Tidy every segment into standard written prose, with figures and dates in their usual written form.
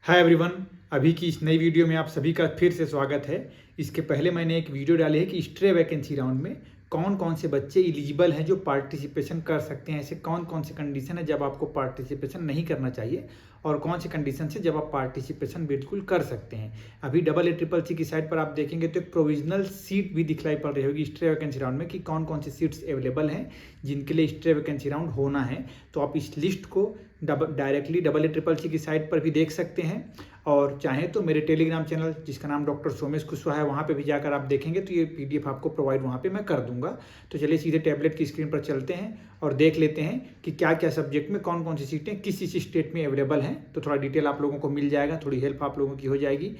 Hi everyone, अभी की इस नई वीडियो में आप सभी का फिर से स्वागत है। इसके पहले मैंने एक वीडियो डाली है कि स्ट्रे वैकेंसी राउंड में कौन कौन से बच्चे एलिजिबल हैं जो पार्टिसिपेशन कर सकते हैं। ऐसे कौन कौन से कंडीशन है जब आपको पार्टिसिपेशन नहीं करना चाहिए और कौन से कंडीशन से जब आप पार्टिसिपेशन बिल्कुल कर सकते हैं। अभी AA CCC की साइट पर आप देखेंगे तो एक प्रोविजनल सीट भी दिखलाई पड़ रही होगी स्ट्रे वैकेंसी राउंड में कि कौन कौन सी सीट्स अवेलेबल हैं जिनके लिए स्ट्रे वैकेंसी राउंड होना है। तो आप इस लिस्ट को डायरेक्टली AA CCC की साइट पर भी देख सकते हैं और चाहें तो मेरे टेलीग्राम चैनल जिसका नाम डॉक्टर सोमेश कुशवाहा है वहाँ पे भी जाकर आप देखेंगे तो ये PDF आपको प्रोवाइड वहाँ पे मैं कर दूंगा। तो चलिए सीधे टैबलेट की स्क्रीन पर चलते हैं और देख लेते हैं कि क्या क्या सब्जेक्ट में कौन कौन सी सीटें किस स्टेट में अवेलेबल हैं। तो थोड़ा डिटेल आप लोगों को मिल जाएगा, थोड़ी हेल्प आप लोगों की हो जाएगी।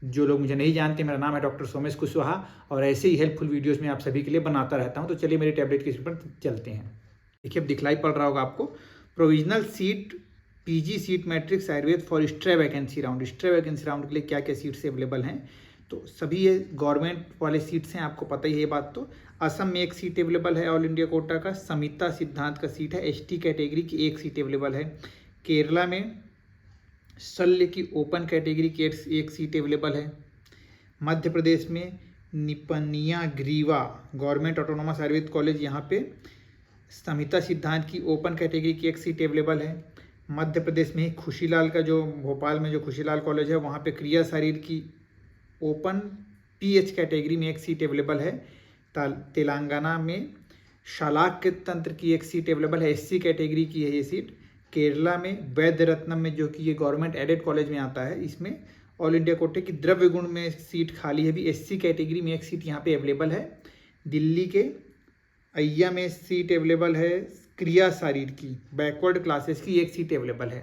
जो लोग मुझे नहीं जानते, मेरा नाम है डॉक्टर सोमेश कुशवाहा और ऐसे ही हेल्पफुल वीडियोज़ में आप सभी के लिए बनाता रहता हूँ। तो चलिए मेरे टैबलेट की स्क्रीन पर चलते हैं। देखिए अब दिखलाई पड़ रहा होगा आपको provisional seat PG seat matrix Ayurveda for stray vacancy round. Stray vacancy round के लिए क्या क्या सीट्स अवेलेबल हैं, तो सभी ये गवर्नमेंट वाले सीट्स हैं, आपको पता ही है ये बात। तो असम में एक सीट अवेलेबल है ऑल इंडिया कोटा का, समिता सिद्धांत का सीट है, ST कैटेगरी की एक सीट अवेलेबल है। केरला में शल्य की ओपन कैटेगरी की एक सीट अवेलेबल है। मध्य प्रदेश में निपनिया ग्रीवा गवर्नमेंट ऑटोनोमस आयुर्वेद कॉलेज, यहाँ पे समिता सिद्धांत की ओपन कैटेगरी की एक सीट अवेलेबल है। मध्य प्रदेश में ही खुशीलाल का जो भोपाल में जो खुशीलाल कॉलेज है वहाँ पे क्रिया शरीर की ओपन PH कैटेगरी में एक सीट अवेलेबल है। तेलंगाना में शालाक्य तंत्र की एक सीट अवेलेबल है, SC कैटेगरी की है ये सीट। केरला में वैद्य रत्नम में जो कि ये गवर्नमेंट एडेड कॉलेज में आता है, इसमें ऑल इंडिया कोटे की द्रव्य गुण में सीट खाली है भी, SC कैटेगरी में एक सीट यहाँ पे अवेलेबल है। दिल्ली के अय्या में सीट अवेलेबल है क्रिया शरीर की बैकवर्ड क्लासेस की एक सीट अवेलेबल है।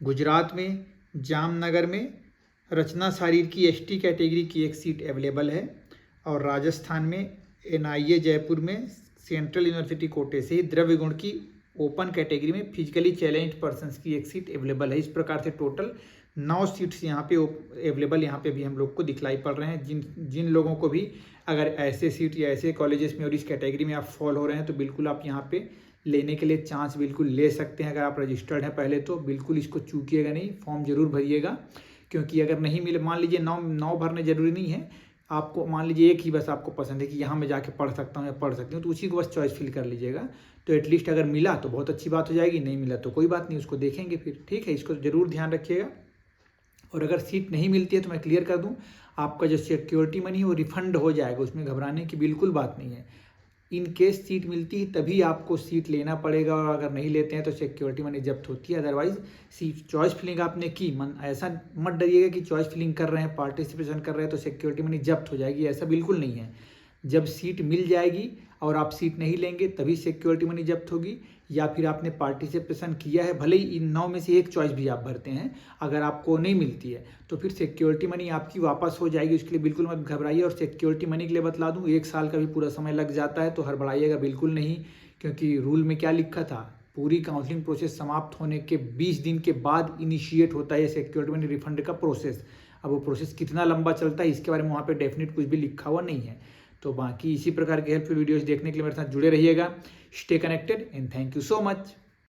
गुजरात में जामनगर में रचना शरीर की ST कैटेगरी की एक सीट अवेलेबल है। और राजस्थान में NIA जयपुर में सेंट्रल यूनिवर्सिटी कोटे से ही द्रव्य गुण की ओपन कैटेगरी में फिजिकली चैलेंज्ड पर्सन्स की एक सीट अवेलेबल है। इस प्रकार से टोटल 9 सीट्स यहाँ पे अवेलेबल यहाँ पे भी हम लोग को दिखलाई पड़ रहे हैं। जिन लोगों को भी अगर ऐसे सीट या ऐसे कॉलेजेस में और इस कैटेगरी में आप फॉल हो रहे हैं तो बिल्कुल आप यहाँ पे लेने के लिए चांस बिल्कुल ले सकते हैं। अगर आप रजिस्टर्ड हैं पहले तो बिल्कुल इसको चूकिएगा नहीं, फॉर्म जरूर भरिएगा। क्योंकि अगर नहीं मिले, मान लीजिए 9 भरने जरूरी नहीं है आपको, मान लीजिए एक ही बस आपको पसंद है कि यहाँ मैं जाके पढ़ सकता हूँ या पढ़ सकती हूँ, तो उसी को बस चॉइस फिल कर लीजिएगा। तो एटलीस्ट अगर मिला तो बहुत अच्छी बात हो जाएगी, नहीं मिला तो कोई बात नहीं, उसको देखेंगे फिर। ठीक है, इसको जरूर ध्यान रखिएगा। और अगर सीट नहीं मिलती है तो मैं क्लियर कर दूं, आपका जो सिक्योरिटी मनी है वो रिफंड हो जाएगा, उसमें घबराने की बिल्कुल बात नहीं है। इन केस सीट मिलती है तभी आपको सीट लेना पड़ेगा और अगर नहीं लेते हैं तो सिक्योरिटी मनी जब्त होती है। अदरवाइज सीट चॉइस फिलिंग आपने की, मन ऐसा मत डरिएगा कि चॉइस फिलिंग कर रहे हैं, पार्टिसिपेशन कर रहे हैं तो सिक्योरिटी मनी जब्त हो जाएगी, ऐसा बिल्कुल नहीं है। जब सीट मिल जाएगी और आप सीट नहीं लेंगे तभी सिक्योरिटी मनी जब्त होगी, या फिर आपने पार्टिसिपेशन किया है, भले ही इन 9 में से एक चॉइस भी आप भरते हैं, अगर आपको नहीं मिलती है तो फिर सिक्योरिटी मनी आपकी वापस हो जाएगी। उसके लिए बिल्कुल मत घबराइए। और सिक्योरिटी मनी के लिए बतला दूं, 1 साल का भी पूरा समय लग जाता है, तो हड़बड़ाइएगा बिल्कुल नहीं। क्योंकि रूल में क्या लिखा था, पूरी काउंसलिंग प्रोसेस समाप्त होने के 20 दिन के बाद इनिशिएट होता है सिक्योरिटी मनी रिफंड का प्रोसेस। अब वो प्रोसेस कितना लंबा चलता है इसके बारे में वहाँ पर डेफिनेट कुछ भी लिखा हुआ नहीं है। तो बाकी इसी प्रकार के हेल्पफुल वीडियोस देखने के लिए मेरे साथ जुड़े रहिएगा। Stay connected and thank you so much.